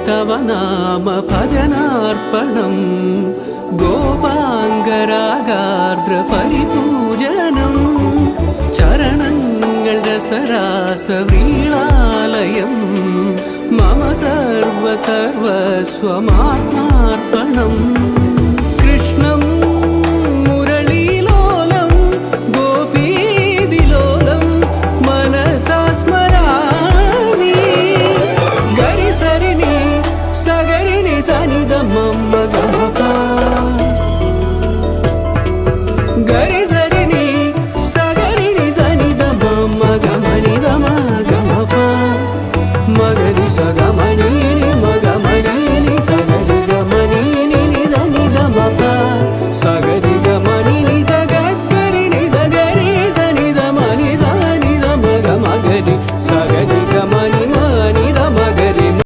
തവ നാമ ഭജനാർപ്പണം ഗോപാംഗരാഗാർദ്ര പരിപൂജനം ചരണങ്ങൾ രസരാസവീളാലയം മമ സർവ സർവസ്വമാത്മാർപ്പണം കൃഷ്ണം മുരളീലോലം ഗോപീവിലോലം മനസാ സ്മരാമി ഗരി സരിനി സഗരിനി സനിധ മമ്മ ഗമപ ഗരി സരിനി സഗരിനി സനിധ മമ്മ ഗമനി ഗമ ഗമപ മഗരി സഗമനി